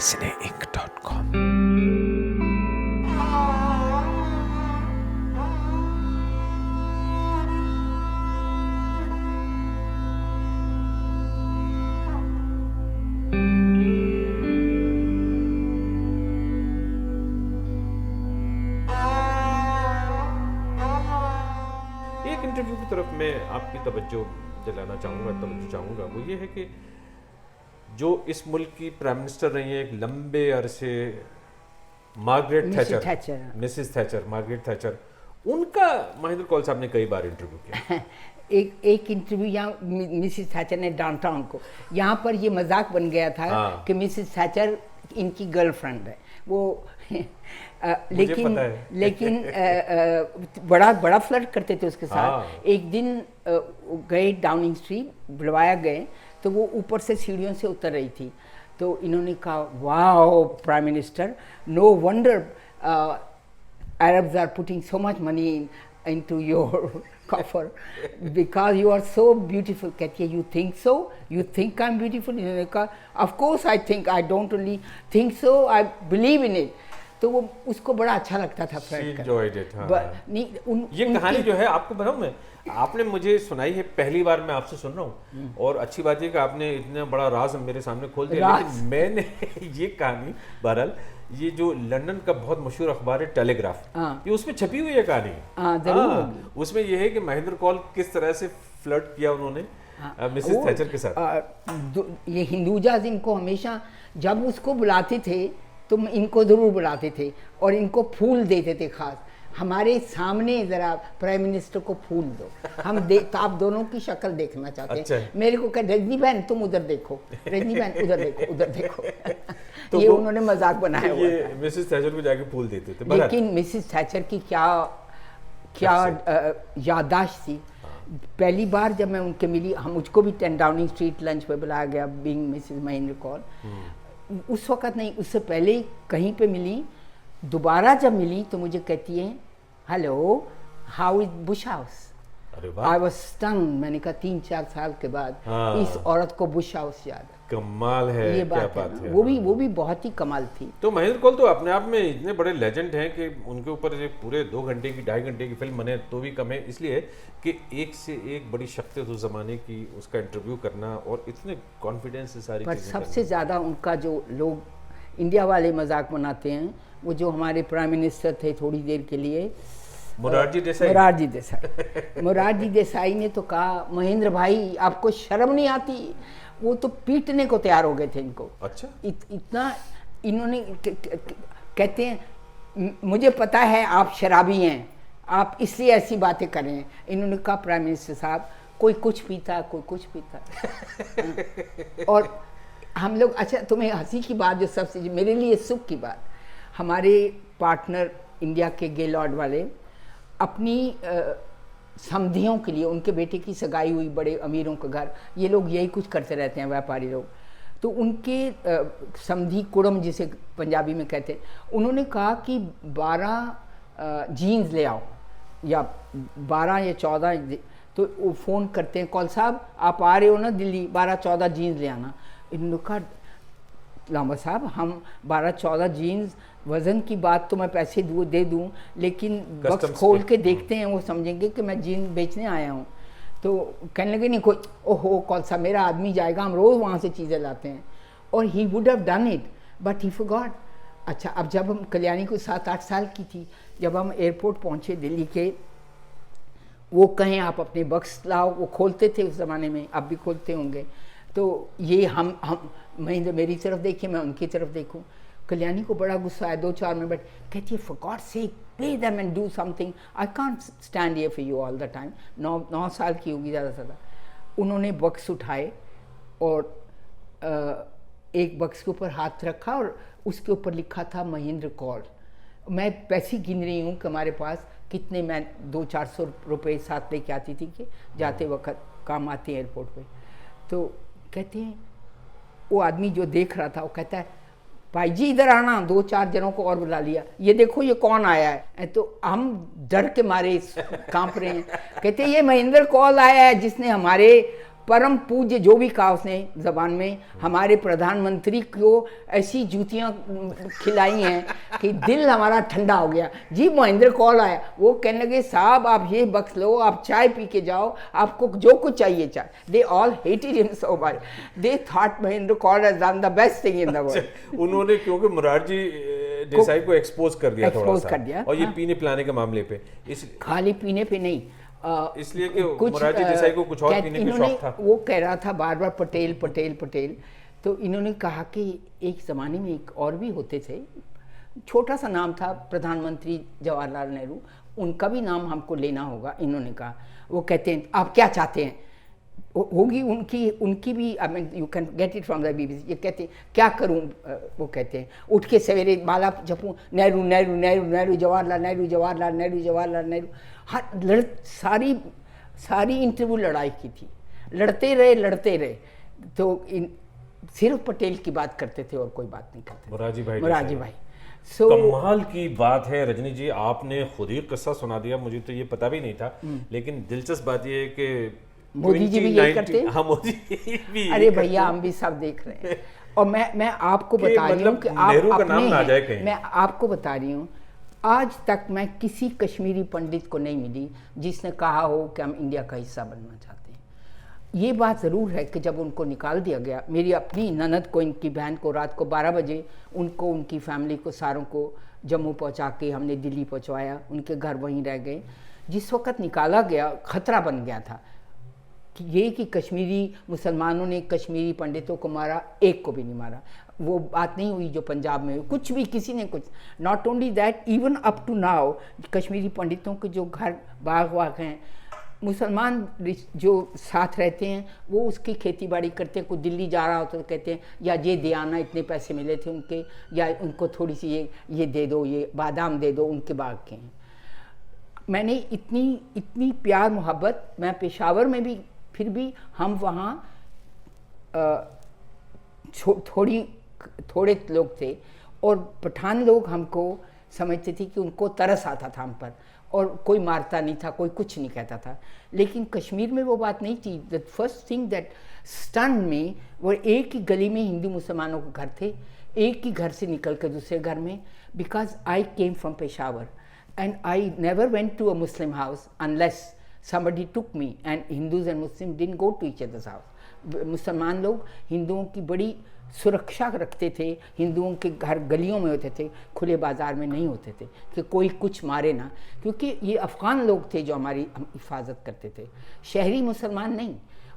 cineinc.com। एक इंटरव्यू की तरफ मैं आपकी तवज्जो दिलाना चाहूँगा वो ये है कि जो इस मुल्क की प्राइम मिनिस्टर रही हैं एक लंबे अरसे Margaret Thatcher, Mrs Thatcher, Margaret Thatcher, उनका महेंद्र कौल साहब ने कई बार इंटरव्यू किया। एक इंटरव्यू यहाँ मिसेस थैचर ने डांटा उनको, यहाँ पर ये मजाक बन गया था कि मिसेस थैचर इनकी गर्लफ्रेंड है वो लेकिन बड़ा फ्लर्ट करते थे उसके साथ। एक दिन गए डाउनिंग स्ट्रीट, बुलवाया गए तो वो ऊपर से सीढ़ियों से उतर रही थी, तो इन्होंने कहा wow prime minister, no wonder Arabs are putting so much money into your coffer because you are so beautiful. कहती है you think so? You think I'm beautiful? इन्होंने कहा of course I think, I don't only think so, I believe in it. तो वो उसको बड़ा अच्छा लगता था फ्रेंड का। ये कहानी जो है आपको बताऊं मैं, आपने मुझे सुनाई है, पहली बार मैं आपसे सुन रहा हूँ, और अच्छी बात है कि आपने इतना बड़ा राज मेरे सामने खोल दिया। लेकिन मैंने ये कहानी बहरहाल, ये जो लंदन का बहुत मशहूर अखबार है टेलीग्राफ, ये उसमें छपी हुई है कहानी। उसमें ये है कि महेंद्र कौल किस तरह से फ्लर्ट किया उन्होंने मिसेस थैचर के साथ। ये हिंदूजाज इनको हमेशा जब उसको बुलाते थे तो इनको ज़रूर बुलाते थे और इनको फूल देते थे खास। हमारे सामने ज़रा प्राइम मिनिस्टर को फूल दो, हम तो आप दोनों की शक्ल देखना चाहते हैं। अच्छा। मेरे को कह रजनी बहन तुम उधर देखो, रजनी बहन उधर देखो तो ये उन्होंने मजाक बनाया हुआ था। मिसेस थैचर को जाके फूल देते थे। लेकिन मिसेस थैचर की क्या याददाश्त थी। पहली बार जब मैं उनके मिली, हम मुझको भी 10 डाउनिंग स्ट्रीट लंच पे बुलाया गया, बीइंग मिसेस महेंद्र कौल। उस वक़्त नहीं, उससे पहले कहीं पे मिली। दोबारा जब मिली तो मुझे कहती है hello how is Bush house. I was stunned. मैंने कहा 3-4 साल के बाद इस औरत को बुश हाउस याद है। कमाल है, ये बात है। वो भी बहुत ही कमाल थी। तो महेंद्र कौल तो अपने आप में इतने बड़े लेजेंड हैं कि उनके ऊपर जो पूरे 2 घंटे की 2.5 घंटे की फिल्म बने तो भी कम है, इसलिए कि एक से एक बड़ी शख्सियत उस जमाने की, उसका इंटरव्यू करना और इतने कॉन्फिडेंस से सारी चीजें। सबसे ज्यादा उनका जो लोग इंडिया वाले मजाक बनाते हैं, वो जो हमारे प्राइम मिनिस्टर थे थोड़ी देर के लिए, मोरारजी देसाई ने तो कहा महेंद्र भाई आपको शर्म नहीं आती, वो तो पीटने को तैयार हो गए थे इनको। अच्छा। इतना इन्होंने कहते हैं मुझे पता है आप शराबी हैं, आप इसलिए ऐसी बातें कर रहे हैं। इन्होंने कहा प्राइम मिनिस्टर साहब कोई कुछ पीता, कोई कुछ पीता और हम लोग। अच्छा, तुम्हें हंसी की बात जो सबसे मेरे लिए सुख की बात, हमारे पार्टनर इंडिया के गेलॉर्ड वाले अपनी समधियों के लिए, उनके बेटे की सगाई हुई बड़े अमीरों का घर, ये लोग यही कुछ करते रहते हैं व्यापारी लोग, तो उनके समधी कुड़म जिसे पंजाबी में कहते हैं, उन्होंने कहा कि 12 जीन्स ले आओ या 12 या 14। तो वो फ़ोन करते हैं कौल साहब आप आ रहे हो ना दिल्ली, 12-14 जीन्स ले आना। इन्होंने कहा लामा साहब हम 12-14 जीन्स, वज़न की बात तो मैं पैसे दे दूँ, लेकिन बक्स खोल के देखते हैं वो समझेंगे कि मैं जीन्स बेचने आया हूँ। तो कहने लगे नहीं कोई, ओहो कौन सा मेरा आदमी जाएगा, हम रोज़ वहाँ से चीज़ें लाते हैं। और he would have done it but he forgot. अच्छा, अब जब हम, कल्याणी को 7-8 साल की थी, जब हम एयरपोर्ट पहुँचे दिल्ली के, वो कहें आप अपने बक्स लाओ, वो खोलते थे उस ज़माने में, अब भी खोलते होंगे। तो ये हम महेंद्र मेरी तरफ देखिए, मैं उनकी तरफ देखूं। कल्याणी को बड़ा गुस्सा आया, 2-4 मिनट कहती है for God sake play them and do something, I can't stand here for you all the time. 9 साल की होगी ज़्यादा से ज़्यादा। उन्होंने बक्स उठाए और एक बक्स के ऊपर हाथ रखा और उसके ऊपर लिखा था महेंद्र कौल। मैं पैसे गिन रही हूँ कि हमारे पास कितने, मैं 200-400 रुपये साथ लेके आती थी कि जाते वक्त काम आते हैं एयरपोर्ट पे। तो कहते हैं वो आदमी जो देख रहा था वो कहता है भाई जी इधर आना, 2-4 जनों को और बुला लिया, ये देखो ये कौन आया है। तो हम डर के मारे कांप रहे हैं। कहते ये महेंद्र कौल आया है जिसने हमारे परम पूज्य जो भी कहा उसने जबान में, हमारे प्रधानमंत्री को ऐसी जूतियां खिलाई हैं कि दिल हमारा ठंडा हो गया। जी महेंद्र कौल आया, वो कहने लगे साहब आप ये बख्श लो, आप चाय पी के जाओ, आपको जो कुछ चाहिए चाय। They all hated him so much, they thought Mahendra Kaul has done the best thing in the world. उन्होंने क्योंकि मोरारजी देसाई को एक्सपोज कर दिया, थोड़ा सा कर दिया, और ये पीने पिलाने के मामले पे, इस खाली पीने पे नहीं, इसलिए कि मोरारजी देसाई को कुछ और पीने का शौक था। वो कह रहा था बार बार पटेल पटेल पटेल, तो इन्होंने कहा कि एक ज़माने में एक और भी होते थे, छोटा सा नाम था प्रधानमंत्री जवाहरलाल नेहरू, उनका भी नाम हमको लेना होगा। इन्होंने कहा, वो कहते हैं आप क्या चाहते हैं, होगी उनकी भी, I mean you can get it from the BBC। ये कहते हैं क्या करूं, वो कहते हैं उठ के सवेरे बाला जपूं, नेहरू नेहरू नेहरू नेहरू, जवाहरलाल नेहरू जवाहरलाल नेहरू जवाहरलाल नेहरू। हर सारी इंटरव्यू लड़ाई की थी, लड़ते रहे। तो सिर्फ पटेल की बात करते थे और कोई बात नहीं करते। मोरारजी भाई कमाल की बात है रजनी जी, आपने खुद ही किस्सा सुना दिया, मुझे तो ये पता भी नहीं था। लेकिन दिलचस्प बात ये है कि मोदी जी भी यही करते हैं। हाँ, मोदी भी। अरे भैया हम भी सब देख रहे हैं। और मैं आपको बता रही हूँ कि नेहरू का नाम ना जाए कहीं। मैं आपको बता रही हूँ, आज तक मैं किसी कश्मीरी पंडित को नहीं मिली जिसने कहा हो कि हम इंडिया का हिस्सा बनना चाहते हैं। ये बात ज़रूर है कि जब उनको निकाल दिया गया, मेरी अपनी ननद को, इनकी बहन को रात को 12 बजे उनको, उनकी फैमिली को सारों को जम्मू पहुंचा के हमने दिल्ली पहुंचवाया, उनके घर वहीं रह गए। जिस वक्त निकाला गया खतरा बन गया था कि ये कि कश्मीरी मुसलमानों ने कश्मीरी पंडितों को मारा, एक को भी नहीं मारा। वो बात नहीं हुई जो पंजाब में हुई, कुछ भी किसी ने कुछ। Not only that, even up to now Kashmiri पंडितों के जो घर बाग वाग हैं, मुसलमान जो साथ रहते हैं वो उसकी खेती बाड़ी करते हैं। कोई दिल्ली जा रहा होता तो कहते हैं या ये दे आना, इतने पैसे मिले थे उनके, या उनको थोड़ी सी ये दे दो, ये बादाम दे दो, उनके बाग के हैं। मैंने इतनी प्यार मोहब्बत, मैं पेशावर में भी, फिर भी हम वहाँ थोड़े लोग थे और पठान लोग हमको समझते थे कि उनको तरस आता था हम पर, और कोई मारता नहीं था, कोई कुछ नहीं कहता था। लेकिन कश्मीर में वो बात नहीं थी। The first thing that stun में, वो एक ही गली में हिंदू मुसलमानों के घर थे, एक ही घर से निकल कर दूसरे घर में। Because I came from Peshawar and I never went to a Muslim house unless somebody took me, and Hindus and Muslims didn't go to each other's house। मुसलमान लोग हिंदुओं की बड़ी सुरक्षा रखते थे, हिंदुओं के घर गलियों में होते थे, खुले बाज़ार में नहीं होते थे कि कोई कुछ मारे ना, क्योंकि ये अफ़गान लोग थे जो हमारी हिफाजत करते थे। शहरी मुसलमान नहीं,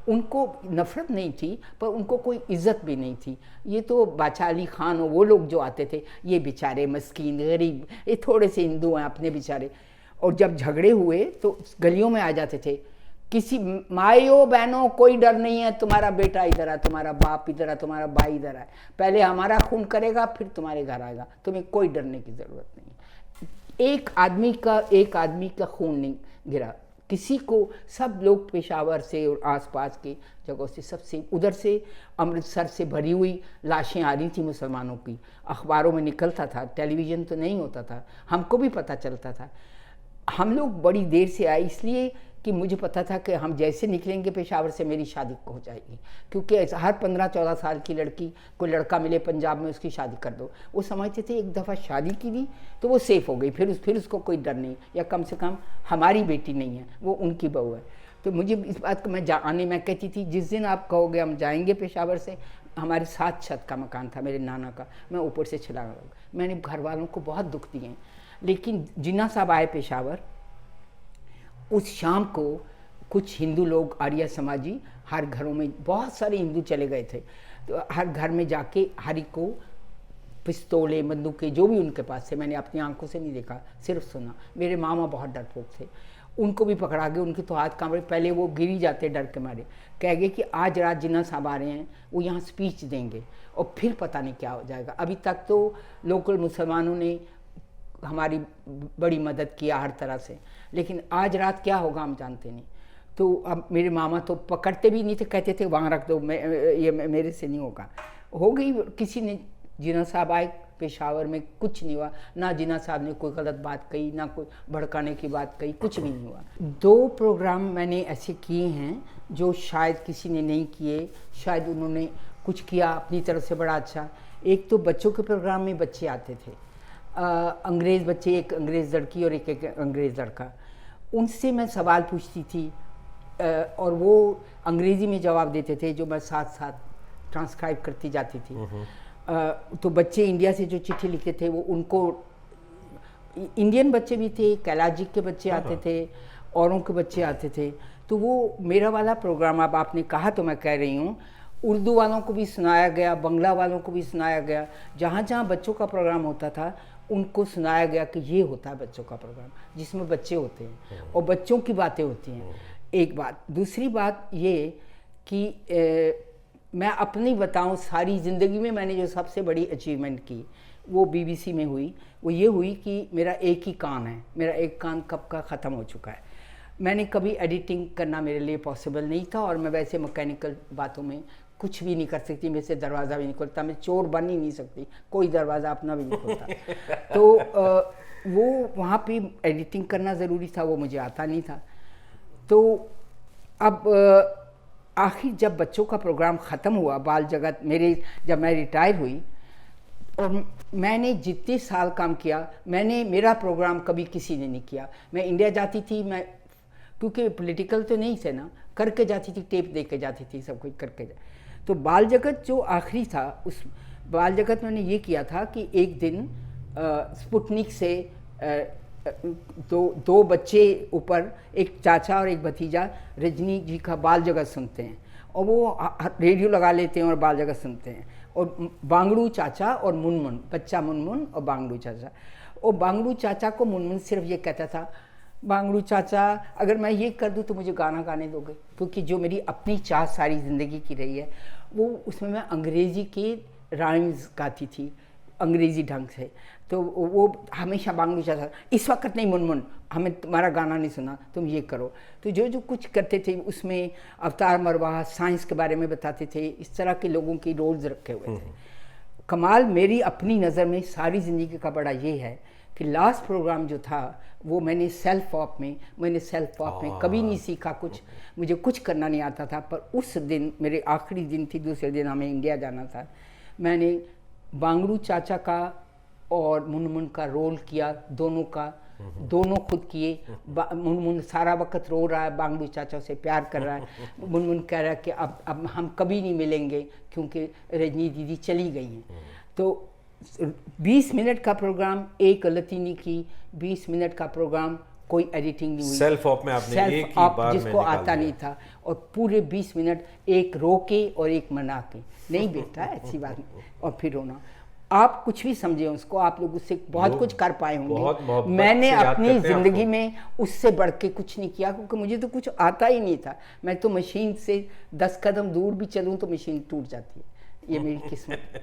उनको नफ़रत नहीं थी पर उनको कोई इज़्ज़त भी नहीं थी। ये तो बादशाह अली ख़ान और वो लोग जो आते थे, ये बेचारे मस्कीन गरीब, ये थोड़े से हिंदू हैं अपने बेचारे। और जब झगड़े हुए तो गलियों में आ जाते थे, किसी माइयों बहनों कोई डर नहीं है, तुम्हारा बेटा इधर है, तुम्हारा बाप इधर है, तुम्हारा भाई इधर है, पहले हमारा खून करेगा फिर तुम्हारे घर आएगा, तुम्हें कोई डरने की ज़रूरत नहीं। एक आदमी का खून नहीं गिरा किसी को। सब लोग पेशावर से और आसपास की जगहों से, सबसे उधर से अमृतसर से भरी हुई लाशें आ रही थी मुसलमानों की, अखबारों में निकलता था, टेलीविज़न तो नहीं होता था, हमको भी पता चलता था। हम लोग बड़ी देर से आए इसलिए कि मुझे पता था कि हम जैसे निकलेंगे पेशावर से मेरी शादी हो जाएगी, क्योंकि हर 15-14 साल की लड़की, कोई लड़का मिले पंजाब में उसकी शादी कर दो। वो समझते थे एक दफ़ा शादी की दी तो वो सेफ़ हो गई, फिर उसको कोई डर नहीं, या कम से कम हमारी बेटी नहीं है, वो उनकी बहू है। तो मुझे इस बात को मैं कहती थी जिस दिन आप कहोगे हम जाएंगे पेशावर से, हमारे 7 छत का मकान था मेरे नाना का, मैं ऊपर से चला गया। मैंने घर वालों को बहुत दुख दिए हैं, लेकिन जिन्ना साहब आए पेशावर, उस शाम को कुछ हिंदू लोग, आर्य समाजी, हर घरों में बहुत सारे हिंदू चले गए थे, तो हर घर में जाके हरी को पिस्तौलें, बंदूकें, जो भी उनके पास थे, मैंने अपनी आंखों से नहीं देखा, सिर्फ सुना। मेरे मामा बहुत डरपोक थे, उनको भी पकड़ा गए, उनके तो हाथ कांपे, पहले वो गिरी जाते डर के मारे। कह गए कि आज रात जिन्ना साहब आ रहे हैं, वो यहाँ स्पीच देंगे और फिर पता नहीं क्या हो जाएगा। अभी तक तो लोकल मुसलमानों ने हमारी बड़ी मदद किया हर तरह से, लेकिन आज रात क्या होगा हम जानते नहीं। तो अब मेरे मामा तो पकड़ते भी नहीं थे, कहते थे वहाँ रख दो, ये मेरे से नहीं होगा। हो गई, किसी ने, जिन्ना साहब आए, पेशावर में कुछ नहीं हुआ, ना जिन्ना साहब ने कोई गलत बात कही, ना कोई भड़काने की बात कही, कुछ भी नहीं हुआ। 2 प्रोग्राम मैंने ऐसे किए हैं जो शायद किसी ने नहीं किए, शायद उन्होंने कुछ किया अपनी तरफ से बड़ा अच्छा। एक तो बच्चों के प्रोग्राम में बच्चे आते थे, अंग्रेज़ बच्चे, एक अंग्रेज़ लड़की और एक अंग्रेज़ लड़का, उनसे मैं सवाल पूछती थी और वो अंग्रेज़ी में जवाब देते थे जो मैं साथ साथ ट्रांसक्राइब करती जाती थी। तो बच्चे इंडिया से जो चिट्ठी लिखते थे वो उनको, इंडियन बच्चे भी थे, कैलाजिक के बच्चे आते थे, औरों के बच्चे आते थे। तो वो मेरा वाला प्रोग्राम, अब आपने कहा तो मैं कह रही हूँ, उर्दू वालों को भी सुनाया गया, बंगला वालों को भी सुनाया गया, जहाँ जहाँ बच्चों का प्रोग्राम होता था उनको सुनाया गया कि ये होता है बच्चों का प्रोग्राम जिसमें बच्चे होते हैं और बच्चों की बातें होती हैं। एक बात। दूसरी बात ये कि मैं अपनी बताऊं, सारी ज़िंदगी में मैंने जो सबसे बड़ी अचीवमेंट की वो बीबीसी में हुई, वो ये हुई कि मेरा एक ही कान है, मेरा एक कान कब का ख़त्म हो चुका है। मैंने कभी एडिटिंग करना मेरे लिए पॉसिबल नहीं था और मैं वैसे मैकेनिकल बातों में कुछ भी नहीं कर सकती, मेरे से दरवाज़ा भी नहीं खुलता, मैं चोर बन ही नहीं सकती, कोई दरवाज़ा अपना भी नहीं खुलता। तो वो वहाँ पे एडिटिंग करना ज़रूरी था, वो मुझे आता नहीं था। तो अब आखिर जब बच्चों का प्रोग्राम ख़त्म हुआ, बाल जगत मेरे, जब मैं रिटायर हुई और मैंने जितने साल काम किया, मेरा प्रोग्राम कभी किसी ने नहीं किया। मैं इंडिया जाती थी, मैं क्योंकि पॉलिटिकल तो नहीं थे ना, करके जाती थी, टेप दे के जाती थी, सब कुछ करके तो बाल जगत जो आखिरी था, उस बाल जगत मैंने ये किया था कि एक दिन स्पुतनिक से दो बच्चे ऊपर, एक चाचा और एक भतीजा, रजनी जी का बाल जगत सुनते हैं और वो रेडियो लगा लेते हैं और बाल जगत सुनते हैं। और बांगड़ू चाचा और मुनमुन, बच्चा मुनमुन और बांगड़ू चाचा। और बांगड़ू चाचा को मुनमुन सिर्फ ये कहता था, बांगड़ू चाचा अगर मैं ये कर दूं तो मुझे गाना गाने दोगे, क्योंकि जो मेरी अपनी चाह सारी ज़िंदगी की रही है वो, उसमें मैं अंग्रेज़ी के राइम्स गाती थी अंग्रेज़ी ढंग से। तो वो हमेशा बांगड़ू चाचा, इस वक्त नहीं मुनमुन, हमें तुम्हारा गाना नहीं सुना, तुम ये करो। तो जो कुछ करते थे उसमें अवतार मरवाह, साइंस के बारे में बताते थे, इस तरह के लोगों की रोल्स रखे हुए थे। कमाल मेरी अपनी नज़र में सारी ज़िंदगी का बड़ा ये है कि लास्ट प्रोग्राम जो था वो मैंने सेल्फ ऑप में कभी नहीं सीखा कुछ, मुझे कुछ करना नहीं आता था। पर उस दिन मेरे आखिरी दिन थी, दूसरे दिन हमें इंडिया जाना था, मैंने बांगड़ू चाचा का और मुनमुन का रोल किया, दोनों खुद किए। मुनमुन सारा वक्त रो रहा है, बांगड़ू चाचा से प्यार कर रहा है, मुनमुन कह रहा है कि अब हम कभी नहीं मिलेंगे क्योंकि रजनी दीदी चली गई हैं। तो 20 मिनट का प्रोग्राम, एक गलती नहीं की, 20 मिनट का प्रोग्राम, कोई एडिटिंग नहीं हुई, सेल्फ ऑप में आपने एक ही बार जिसको आता नहीं था, और पूरे 20 मिनट एक रो के और एक मना के, नहीं बेटा ऐसी बात नहीं, और फिर रोना। आप कुछ भी समझे उसको, आप लोग उससे बहुत कुछ कर पाए होंगे। मैंने अपनी ज़िंदगी में उससे बढ़ के कुछ नहीं किया, क्योंकि मुझे तो कुछ आता ही नहीं था। मैं तो मशीन से 10 कदम दूर भी चलूँ तो मशीन टूट जाती है, ये मेरी किस्मत।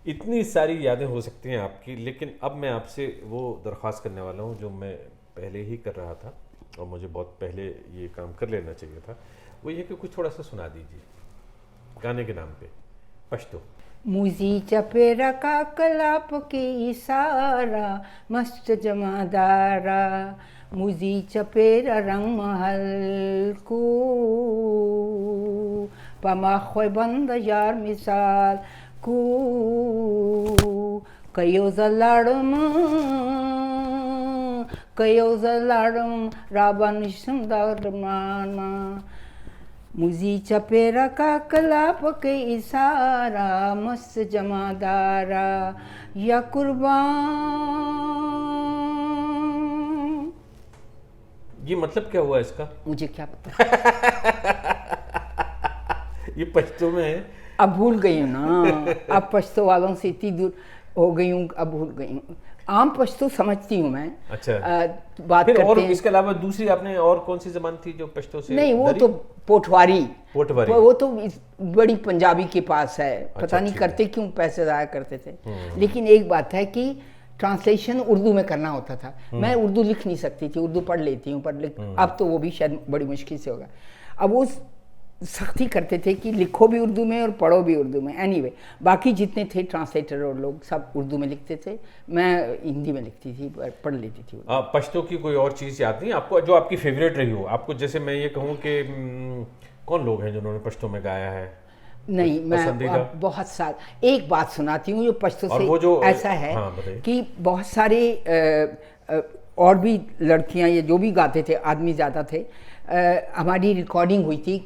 इतनी सारी यादें हो सकती हैं आपकी, लेकिन अब मैं आपसे वो दरख्वास्त करने वाला हूँ जो मैं पहले ही कर रहा था और मुझे बहुत पहले ये काम कर लेना चाहिए था। वो ये कि कुछ थोड़ा सा सुना दीजिए गाने के नाम पे, पश्तो। मुझी चपेरा का कलाप के इशारा, मस्त जमादारा, मुझी चपेरा रंग महल को, पमा खोय बंद यार मिसाल को, कयो जलाडम रावण सुंदरमाना, मुझी चपेरा का कलाप के इशारा, मस्त जमादारा या कुर्बान। ये मतलब क्या हुआ इसका? मुझे क्या पता। ये पश्तो में है। अब भूल गई हूँ ना, अब पश्तो वालों से इतनी दूर हो गई हूँ, अब भूल गई हूँ। आम पश्तो समझती हूँ मैं। अच्छा। बात फिर करते और हैं। इसके अलावा दूसरी आपने और कौन सी जबान थी जो पश्तो से? नहीं, वो तो पोठवारी, वो तो बड़ी पंजाबी के पास है। पता नहीं करते क्यों, पैसे ज़ाया करते थे। लेकिन एक बात है कि ट्रांसलेशन उर्दू में करना होता था। मैं उर्दू लिख नहीं सकती थी, उर्दू पढ़ लेती हूँ, पर अब तो वो भी शायद बड़ी मुश्किल से होगा। अब उस सख्ती करते थे कि लिखो भी उर्दू में और पढ़ो भी उर्दू में। एनीवे बाकी जितने थे ट्रांसलेटर और लोग सब उर्दू में लिखते थे, मैं हिंदी में लिखती थी, पढ़ लेती थी। पश्तो की कोई और चीज़ याद नहीं आपको जो आपकी फेवरेट रही हो? आपको जैसे मैं ये कहूँ कि कौन लोग हैं जिन्होंने पश्तो में गाया है? नहीं, मैं बहुत सारे, एक बात सुनाती हूँ जो पश्तो से जो ऐसा है, हाँ, कि बहुत सारे और भी लड़कियाँ ये जो भी गाते थे, आदमी ज़्यादा थे। हमारी रिकॉर्डिंग हुई थी,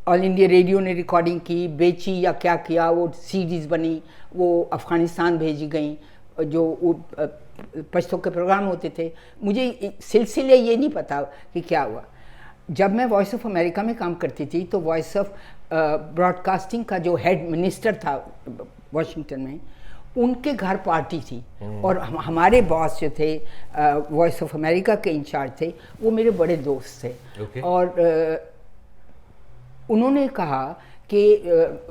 ऑल इंडिया रेडियो ने रिकॉर्डिंग की, बेची या क्या किया, वो सीडीज़ बनी, वो अफ़गानिस्तान भेजी गई, जो पश्तो के प्रोग्राम होते थे। मुझे सिलसिले ये नहीं पता कि क्या हुआ। जब मैं वॉइस ऑफ अमेरिका में काम करती थी तो वॉइस ऑफ ब्रॉडकास्टिंग का जो हेड मिनिस्टर था वाशिंगटन में, उनके घर पार्टी थी और हमारे बॉस जो थे वॉइस ऑफ अमेरिका के इंचार्ज थे, वो मेरे बड़े दोस्त थे। और उन्होंने कहा कि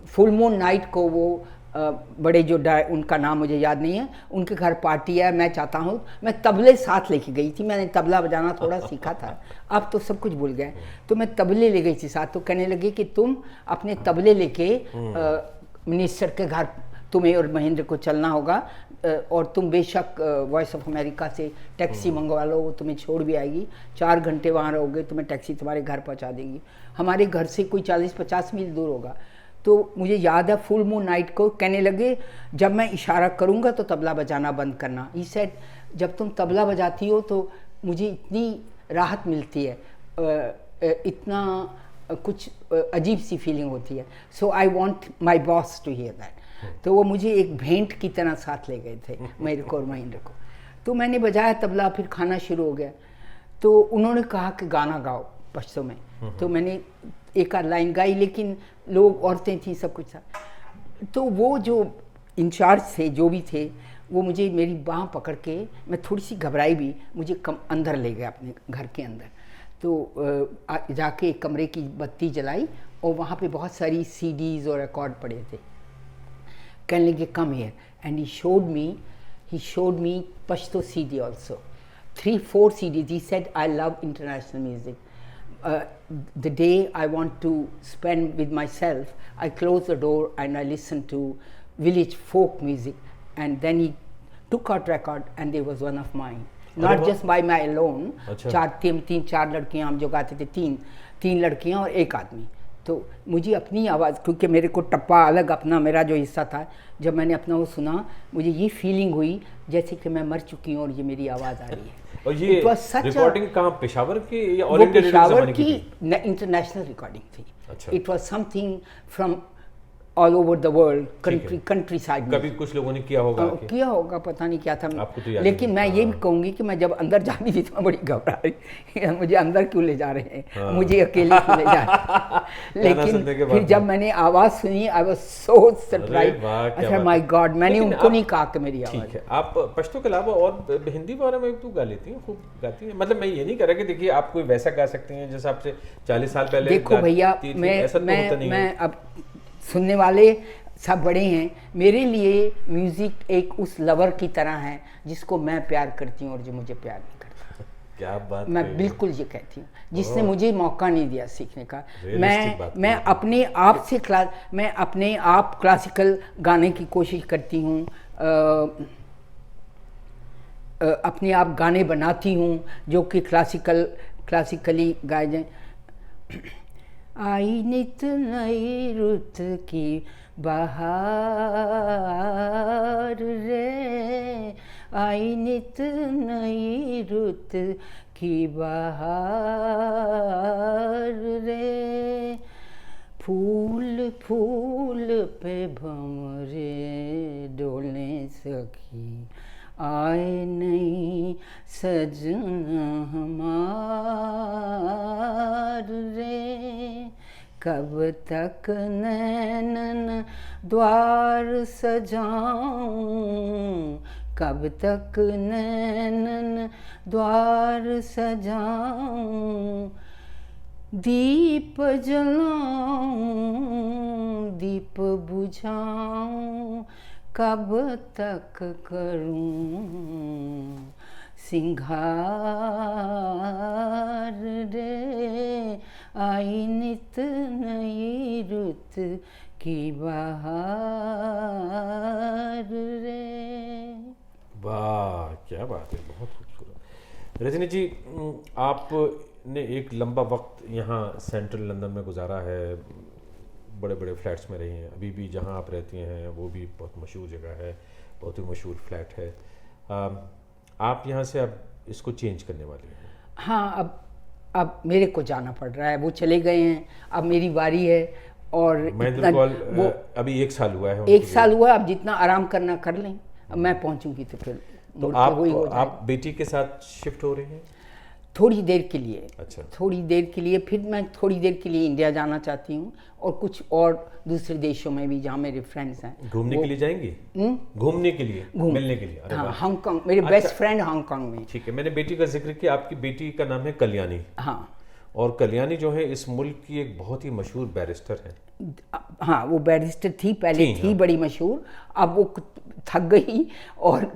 फुल मून नाइट को वो बड़े जो उनका नाम मुझे याद नहीं है, उनके घर पार्टी है, मैं चाहता हूँ, मैं तबले साथ लेके गई थी, मैंने तबला बजाना थोड़ा सीखा था, अब तो सब कुछ भूल गए, तो मैं तबले ले गई थी साथ। तो कहने लगे कि तुम अपने तबले लेके मिनिस्टर के घर, तुम्हें और महेंद्र को चलना होगा, और तुम बेशक वॉइस ऑफ अमेरिका से टैक्सी मंगवा लो, वो तुम्हें छोड़ भी आएगी, 4 घंटे वहाँ रहोगे, तुम्हें टैक्सी तुम्हारे घर पहुँचा देगी। हमारे घर से कोई 40-50 मील दूर होगा। तो मुझे याद है फुल मून नाइट को कहने लगे, जब मैं इशारा करूँगा तो तबला बजाना बंद करना। ही सेड, जब तुम तबला बजाती हो तो मुझे इतनी राहत मिलती है, इतना कुछ अजीब सी फीलिंग होती है, so I want my boss to hear that. तो वो मुझे एक भेंट की तरह साथ ले गए थे, मेरे को और महेंद्र को। तो मैंने बजाया तबला, फिर खाना शुरू हो गया। तो उन्होंने कहा कि गाना गाओ पश्तो में, तो मैंने एक आध लाइन गाई, लेकिन लोग, औरतें थी, सब कुछ था। तो वो जो इंचार्ज थे, जो भी थे, वो मुझे मेरी बाँह पकड़ के, मैं थोड़ी सी घबराई भी, मुझे अंदर ले गया अपने घर के अंदर। तो जाके एक कमरे की बत्ती जलाई और वहाँ पे बहुत सारी सीडीज़ और रिकॉर्ड पड़े थे। कहने लगे come here, and he showed me Pashto CD also, 3-4 CDs. He said, I love international music. The day I want to spend with myself, I close the door and I listen to village folk music. And then he took out record and there was one of mine. Not just by my alone. 4 लड़कियाँ हम जो गाते थे, 3 लड़कियाँ और 1 आदमी। तो मुझे अपनी आवाज़, क्योंकि मेरे को टप्पा अलग अपना मेरा जो हिस्सा था, जब मैंने अपना वो सुना, मुझे ये फीलिंग हुई जैसे कि मैं मर चुकी हूँ और ये मेरी आवाज़ आ रही है। और ये रिकॉर्डिंग कहाँ, पेशावर की या ऑल इंडिया रेडियो पेशावर की इंटरनेशनल रिकॉर्डिंग थी। It was something from all over the world, country side में। कभी कुछ लोगों ने किया होगा पता नहीं क्या था, तो लेकिन मैं ये भी कहूँगी कि मैं जब अंदर जानी थी तो मैं बड़ी घबरा रही, मुझे अंदर क्यों ले जा रहे हैं, मुझे अकेले क्यों ले जा रहे हैं। लेकिन फिर जब मैंने आवाज़ सुनी, आई वाज सो सरप्राइज्ड, अच्छा माय गॉड, मैंने उनको नहीं कहा कि मेरी आवाज़। ठीक है, आप पश्तो के अलावा और हिंदी बारे में तो गा लेती हैं, खूब गाती हैं। मतलब मैं ये नहीं कह रहा कि देखिए आप कोई वैसा गा सकती हैं जैसे आपसे 40 साल पहले। देखो भैया, मैं अब सुनने वाले सब बड़े हैं, मेरे लिए म्यूज़िक एक उस लवर की तरह है जिसको मैं प्यार करती हूँ और जो मुझे प्यार नहीं करता। क्या बात, मैं बिल्कुल ये कहती हूँ, जिसने मुझे मौका नहीं दिया सीखने का। मैं अपने आप से मैं अपने आप क्लासिकल गाने की कोशिश करती हूँ, अपने आप गाने बनाती हूँ जो कि क्लासिकली गाए जाएं। आई नित नई रुत की बहार रे, आई नित नई रुत की बहार रे, फूल फूल पे भंवरे डोले सखी, आए नहीं सजन हमार रे, कब तक नैनन द्वार सजाऊं, कब तक नैनन द्वार सजाऊं, दीप जलाऊं दीप बुझाऊं, कब तक करूं सिंगार रे, आई नित नई रुत की बहार रे। वाह क्या बात है, बहुत खूबसूरत। रजनी जी, आपने एक लंबा वक्त यहाँ सेंट्रल लंदन में गुजारा है, बड़े बड़े फ्लैट्स में रही हैं, अभी भी जहाँ आप रहती हैं वो भी बहुत मशहूर जगह है, बहुत ही मशहूर फ्लैट है। आप यहाँ से अब इसको चेंज करने वाले हैं? हाँ, अब मेरे को जाना पड़ रहा है, वो चले गए हैं, अब मेरी बारी है। और वो अभी 1 साल हुआ है, 1 साल हुआ, अब जितना आराम करना कर लें। अब मैं पहुंचूंगी तो फिर तो आप बेटी के साथ शिफ्ट हो रहे हैं? थोड़ी देर के लिए। अच्छा। थोड़ी देर के लिए, फिर मैं थोड़ी देर के लिए इंडिया जाना चाहती हूँ, और कुछ और दूसरे देशों में भी जहाँ मेरे फ्रेंड्स हैं। घूमने के लिए जाएंगी? घूमने के लिए, मिलने के लिए? हाँ, हांगकांग, मेरे बेस्ट फ्रेंड हांगकांग में। ठीक है, मैंने बेटी का जिक्र किया, आपकी बेटी का नाम है कल्याणी। हाँ, और कल्याणी जो है इस मुल्क की एक बहुत ही मशहूर बैरिस्टर है। हाँ, वो बैरिस्टर थी पहले, थी बड़ी मशहूर, अब वो थक गई। और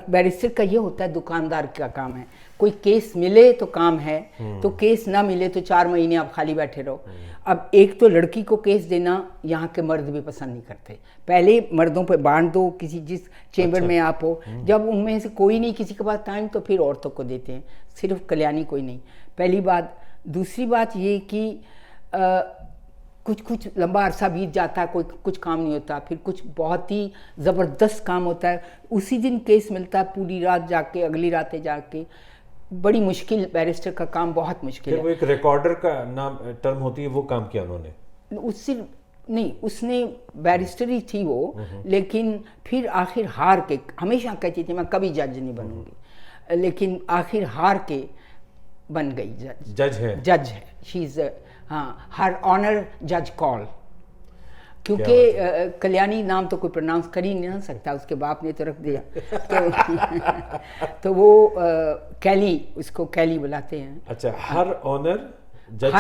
बैरिस्टर का ये होता है, दुकानदार का काम है, कोई केस मिले तो काम है, तो केस ना मिले तो 4 महीने आप खाली बैठे रहो। अब एक तो लड़की को केस देना यहाँ के मर्द भी पसंद नहीं करते, पहले मर्दों पे बांट दो किसी जिस चेंबर में आप हो, जब उनमें से कोई नहीं किसी के पास टाइम तो फिर औरतों को देते हैं, सिर्फ कल्याणी कोई नहीं। पहली बात। दूसरी बात ये कि कुछ लंबा अरसा बीत जाता है, कोई कुछ काम नहीं होता, फिर कुछ बहुत ही ज़बरदस्त काम होता है, उसी दिन केस मिलता है, पूरी रात जाके अगली रातें जाके, बड़ी मुश्किल, बैरिस्टर का काम बहुत मुश्किल है। वो एक रिकॉर्डर का नाम टर्म होती है, वो काम किया उन्होंने? उससे नहीं, उसने बैरिस्टर ही थी वो, लेकिन फिर आखिर हार के, हमेशा कहती थी मैं कभी जज नहीं बनूंगी, लेकिन आखिर हार के बन गई जज है। शी इज, हाँ, हर ऑनर जज कॉल, क्योंकि कल्याणी नाम तो कोई प्रोनाउंस कर ही नहीं सकता, उसके बाप ने तो रख दिया। तो वो कैली, उसको कैली बुलाते हैं। अच्छा, हर ऑनर जज,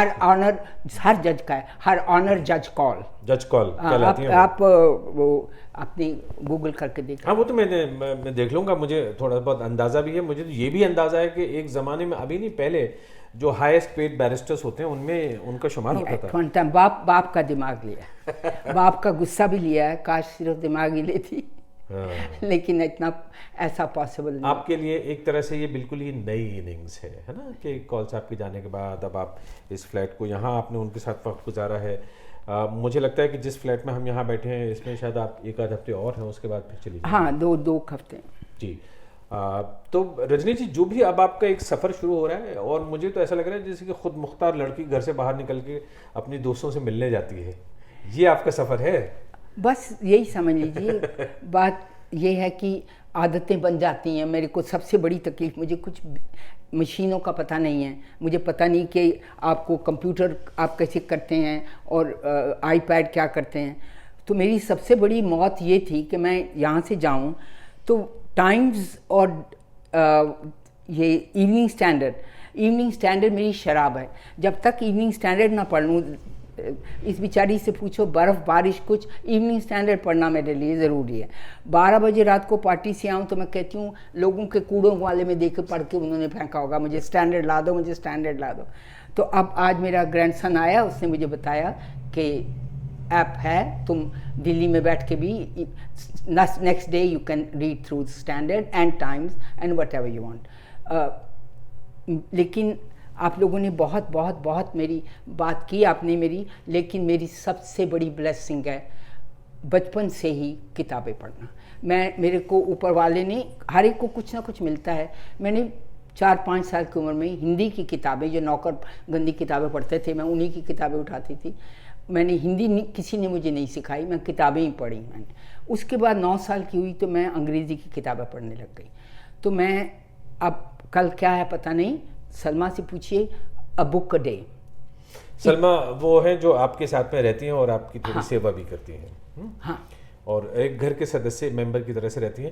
हर जज का है, हर ऑनर जज कॉल कहलाती है। आप वो आपने गूगल करके देखा? हाँ, वो तो मैं देख लूंगा, मुझे थोड़ा बहुत अंदाजा भी है। मुझे तो ये भी अंदाजा है कि एक ज़माने में, अभी नहीं पहले, जो हाईएस्ट पेड बैरिस्टर्स होते हैं उनमें उनका शुमार होता था। बाप का दिमाग लिया, बाप का गुस्सा भी लिया है, काश सिर्फ दिमाग ही लेती। लेकिन इतना ऐसा पॉसिबल नहीं। आपके लिए एक तरह से ये बिल्कुल ही नई इनिंग्स है ना, कि कॉल साहब के जाने के बाद अब आप इस फ्लैट को, यहाँ आपने उनके साथ वक्त गुजारा है। मुझे लगता है कि जिस फ्लैट में हम यहाँ बैठे हैं इसमें शायद आप 1 आध हफ्ते और हैं, उसके बाद फिर चली जाएंगे। हाँ, दो हफ्ते जी। तो रजनी जी, जो भी अब आपका एक सफ़र शुरू हो रहा है, और मुझे तो ऐसा लग रहा है जैसे कि खुद मुख्तार लड़की घर से बाहर निकल के अपनी दोस्तों से मिलने जाती है, ये आपका सफ़र है? बस यही समझ लीजिए। बात ये है कि आदतें बन जाती हैं। मेरे को सबसे बड़ी तकलीफ, मुझे कुछ मशीनों का पता नहीं है, मुझे पता नहीं कि आपको कंप्यूटर आप कैसे करते हैं और आईपैड क्या करते हैं। तो मेरी सबसे बड़ी मौत ये थी कि मैं यहाँ से जाऊँ तो टाइम्स और ये इवनिंग स्टैंडर्ड मेरी शराब है। जब तक इवनिंग स्टैंडर्ड ना पढ़ लूँ, इस बेचारी से पूछो, बर्फ़ बारिश कुछ, इवनिंग स्टैंडर्ड पढ़ना मेरे लिए ज़रूरी है। 12 बजे रात को पार्टी से आऊँ तो मैं कहती हूँ लोगों के कूड़ों वाले में देख पढ़ के उन्होंने फेंका होगा, मुझे स्टैंडर्ड ला दो, मुझे स्टैंडर्ड ला दो। तो अब आज मेरा ग्रैंडसन आया, उसने मुझे बताया कि ऐप है, तुम दिल्ली में बैठ के भी next day you can read through standard and times and what ever you want. लेकिन आप लोगों ने बहुत बहुत बहुत मेरी बात की आपने मेरी, लेकिन मेरी सबसे बड़ी ब्लेसिंग है बचपन से ही किताबें पढ़ना। मेरे को ऊपर वाले ने, हर एक को कुछ ना कुछ मिलता है। मैंने 4-5 साल की उम्र में हिंदी की किताबें, जो नौकर गंदी किताबें पढ़ते थे, मैं उन्हीं की किताबें उठाती थी। मैंने हिंदी किसी ने मुझे नहीं सिखाई, मैं किताबें ही पढ़ी मैंने। उसके बाद 9 साल की हुई तो मैं अंग्रेज़ी की किताबें पढ़ने लग गई। तो मैं, अब कल क्या है पता नहीं, सलमा से पूछिए, a book a day. Salma वो है जो आपके साथ में रहती हैं और आपकी थोड़ी सेवा भी करती हैं। हाँ, और एक घर के सदस्य मेंबर की तरह से रहती हैं।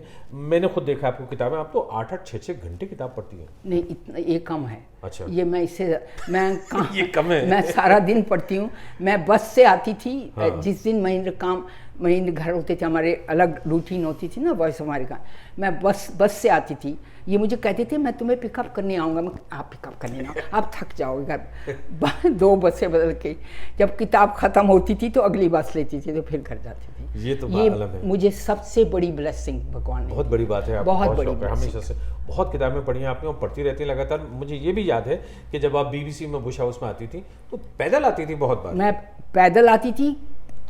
मैंने खुद देखा आपको किताबें, आप तो 8-8, 6-6 घंटे किताब पढ़ती हैं। नहीं, इतना ये कम है। अच्छा, ये मैं इससे ये कम है। मैं सारा दिन पढ़ती हूँ। मैं बस से आती थी। हाँ। जिस दिन महेंद्र काम महीने घर होते थे, हमारे अलग रूटीन होती थी ना वॉइस ऑफ अमेरिका। मैं बस से आती थी, ये मुझे कहते थे मैं तुम्हें पिकअप करने आऊँगा। मैं आप पिकअप करने ना, आप थक जाओगे घर। 2 बसें बदल के जब किताब ख़त्म होती थी तो अगली बस लेती थी, तो फिर घर जाती थी। ये तो ये अलग है, मुझे सबसे बड़ी ब्लेसिंग भगवान ने, बहुत बड़ी बात है। बहुत बड़ी शौक है हमेशा से, बहुत किताबें पढ़ी हैं आपने और पढ़ती रहती हैं लगातार। मुझे ये भी याद है कि जब आप BBC में बुश हाउस में आती थी तो पैदल आती थी बहुत बार। मैं पैदल आती थी,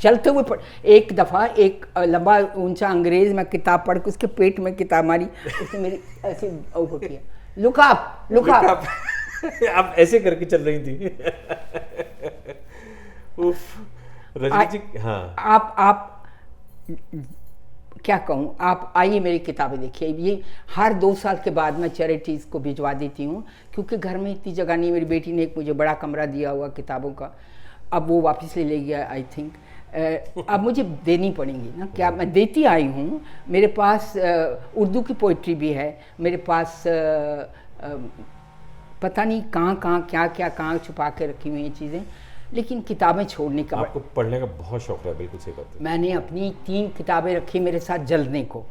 चलते हुए एक दफ़ा एक लंबा ऊंचा अंग्रेज, मैं किताब पढ़ के उसके पेट में किताब मारी, उसने मेरी ऐसे ऊपर किया, लुक अप। आप ऐसे करके चल रही थी। उफ, रजनी जी। हाँ, आप क्या कहूँ, आप आइए मेरी किताबें देखिए। ये हर 2 साल के बाद मैं चैरिटीज़ को भिजवा देती हूँ, क्योंकि घर में इतनी जगह नहीं। मेरी बेटी ने एक मुझे बड़ा कमरा दिया हुआ किताबों का, अब वो वापस ले गया आई थिंक। अब मुझे देनी पड़ेंगी ना, क्या मैं देती आई हूँ। मेरे पास उर्दू की पोइट्री भी है, मेरे पास पता नहीं कहाँ क्या कहाँ छुपा के रखी हुई हैं चीज़ें, लेकिन किताबें छोड़ने का, आपको पढ़ने का बहुत शौक है। बिल्कुल सही बात है। मैंने अपनी 3 किताबें रखी मेरे साथ जलने को।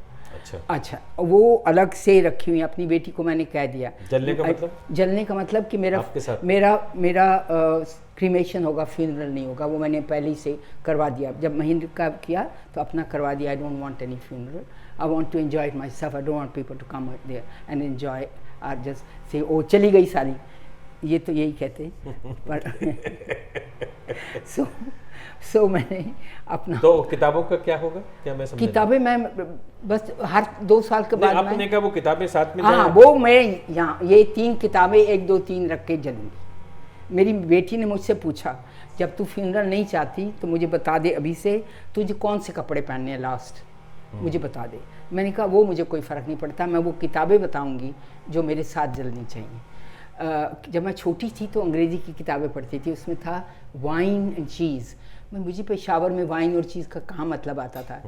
अच्छा, वो अलग से रखी हुई। अपनी बेटी को मैंने कह दिया। जलने का मतलब? जलने का मतलब कि मेरा क्रीमेशन होगा, फ्यूनरल नहीं होगा। वो मैंने पहले ही से करवा दिया। जब महेंद्र का किया तो अपना करवा दिया। I don't want any funeral, I want to enjoy it myself. I don't want people to come there and enjoy or just say oh चली गई सारी, ये तो यही कहते हैं। पर सो मैंने अपना, तो किताबों का क्या होगा, क्या मैं समझ? किताबें मैं बस हर 2 साल के बाद आपने कहा वो किताबें साथ में, हाँ वो मैं यहाँ ये 3 किताबें 1 2 3 रख के जलूंगी। मेरी बेटी ने मुझसे पूछा, जब तू फ्यूनरल नहीं चाहती तो मुझे बता दे अभी से, तुझे कौन से कपड़े पहनने हैं लास्ट, मुझे बता दे। मैंने कहा वो मुझे कोई फ़र्क नहीं पड़ता, मैं वो किताबें बताऊंगी जो मेरे साथ जलनी चाहिए। जब मैं छोटी थी तो अंग्रेज़ी की किताबें पढ़ती थी, उसमें था वाइन एंड चीज़। मुझे पेशावर में वाइन और चीज़ का कहाँ मतलब आता था,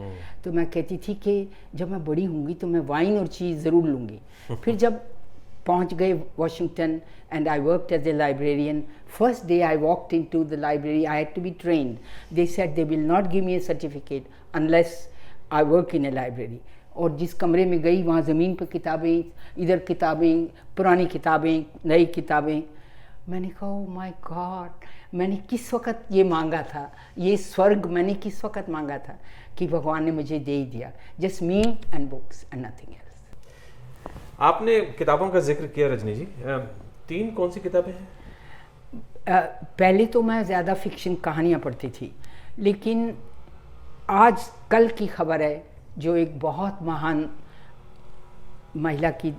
तो मैं कहती थी कि जब मैं बड़ी होंगी तो मैं वाइन और चीज़ ज़रूर लूँगी। फिर जब पहुँच गए Washington and I worked as a librarian. First day I walked into the library, I had to be trained. They said they will not give me a certificate unless I work in a library. और जिस कमरे में गई वहाँ ज़मीन पर किताबें, इधर किताबें, पुरानी किताबें, नई किताबें। मैंने कहा ओह माय गॉड, मैंने किस वक़्त ये मांगा था, ये स्वर्ग मैंने किस वक़्त मांगा था कि भगवान ने मुझे दे ही दिया। Just me and books and nothing else. आपने किताबों का जिक्र किया रजनी जी, 3 कौन सी किताबें हैं? पहले तो मैं ज़्यादा फिक्शन कहानियाँ पढ़ती थी, लेकिन आज कल की खबर है जो एक बहुत महान महिला की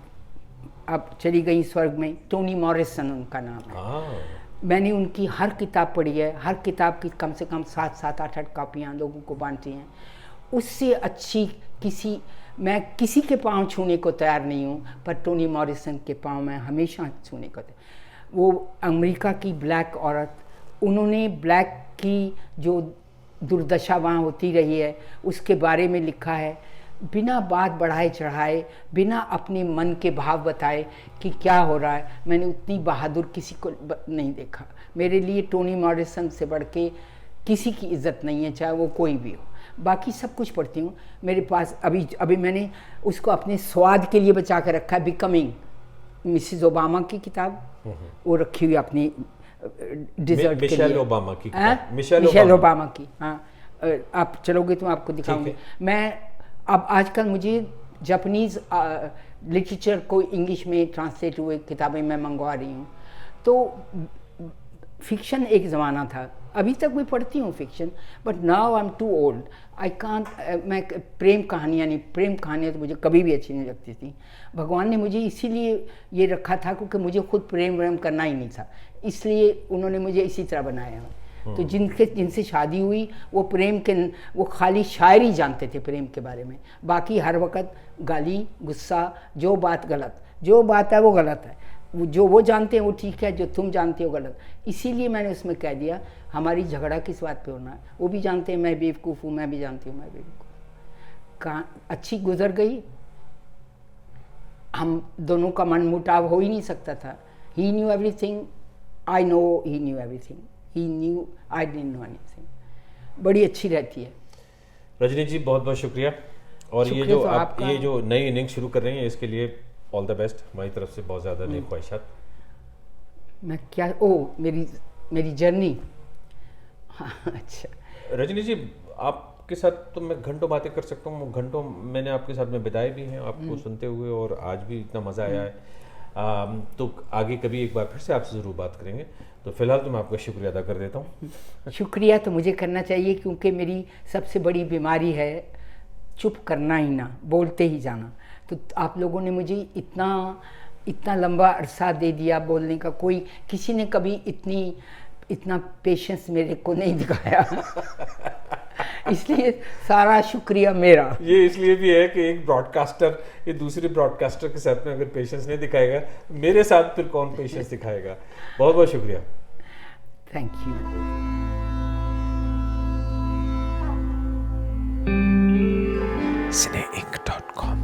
अब चली गई स्वर्ग में, टोनी मॉरिसन उनका नाम है। मैंने उनकी हर किताब पढ़ी है, हर किताब की कम से कम 7-7 8-8 कापियाँ लोगों को बांटी हैं। उससे अच्छी मैं किसी के पाँव छूने को तैयार नहीं हूँ, पर टोनी मॉरिसन के पाँव मैं हमेशा छूने को तैयार। वो अमेरिका की ब्लैक औरत, उन्होंने ब्लैक की जो दुर्दशा वहाँ होती रही है उसके बारे में लिखा है, बिना बात बढ़ाए चढ़ाए, बिना अपने मन के भाव बताए कि क्या हो रहा है। मैंने उतनी बहादुर किसी को नहीं देखा। मेरे लिए टोनी मॉरिसन से बढ़ के किसी की इज्जत नहीं है, चाहे वो कोई भी हो। बाकी सब कुछ पढ़ती हूँ। मेरे पास अभी मैंने उसको अपने स्वाद के लिए बचा कर रखा है, बिकमिंग, मिसेस ओबामा की किताब, वो रखी हुई अपनी डिजर्ट के लिए। मिशेल ओबामा की, हाँ, आप चलोगे तो आपको दिखाऊंगी। मैं अब आजकल मुझे जापानीज़ लिटरेचर को इंग्लिश में ट्रांसलेट हुए किताबें मैं मंगवा रही हूँ। तो फिक्शन एक ज़माना था, अभी तक मैं पढ़ती हूँ fiction, but now I am too old, I can't. मैं प्रेम कहानियाँ तो मुझे कभी भी अच्छी नहीं लगती थी। भगवान ने मुझे इसीलिए ये रखा था क्योंकि मुझे खुद प्रेम करना ही नहीं था, इसलिए उन्होंने मुझे इसी तरह बनाया है। तो जिनसे शादी हुई वो खाली शायरी जानते थे प्रेम के बारे में, बाकी हर वक्त गाली गुस्सा, जो बात है वो गलत है, जो वो जानते हैं वो ठीक है, जो तुम जानते हो गलत। इसीलिए मैंने उसमें कह दिया हमारी झगड़ा किस बात पे होना है। वो भी जानते हैं मैं बेवकूफ़ हूँ, मैं भी जानती हूँ मैं बेवकूफ़। कहाँ अच्छी गुजर गई, हम दोनों का मन मुटाव हो ही नहीं सकता था। He knew everything, I know he knew everything, he knew I didn't know anything. बड़ी अच्छी रहती है। रजनी जी बहुत बहुत शुक्रिया। और ये जो आप ये जो नई इनिंग शुरू कर रही हैं इसके लिए ऑल द बेस्ट हमारी तरफ से, बहुत ज़्यादा नेक ख्वाहिशात। मैं क्या मेरी जर्नी अच्छा रजनी जी, आपके साथ तो मैं घंटों बातें कर सकता हूँ, घंटों मैंने आपके साथ में बिताए भी हैं आपको सुनते हुए, और आज भी इतना मज़ा आया है। तो आगे कभी एक बार फिर से आपसे ज़रूर बात करेंगे। तो फिलहाल तो मैं आपका शुक्रिया अदा कर देता हूँ। शुक्रिया तो मुझे करना चाहिए, क्योंकि मेरी सबसे बड़ी बीमारी है चुप करना ही ना, बोलते ही जाना। तो आप लोगों ने मुझे इतना लंबा अरसा दे दिया बोलने का, किसी ने कभी इतना पेशेंस मेरे को नहीं दिखाया। इसलिए सारा शुक्रिया मेरा। ये इसलिए भी है कि एक ब्रॉडकास्टर ये दूसरे ब्रॉडकास्टर के साथ में अगर पेशेंस नहीं दिखाएगा, मेरे साथ फिर कौन पेशेंस दिखाएगा। बहुत बहुत शुक्रिया। Thank you. cineinc.com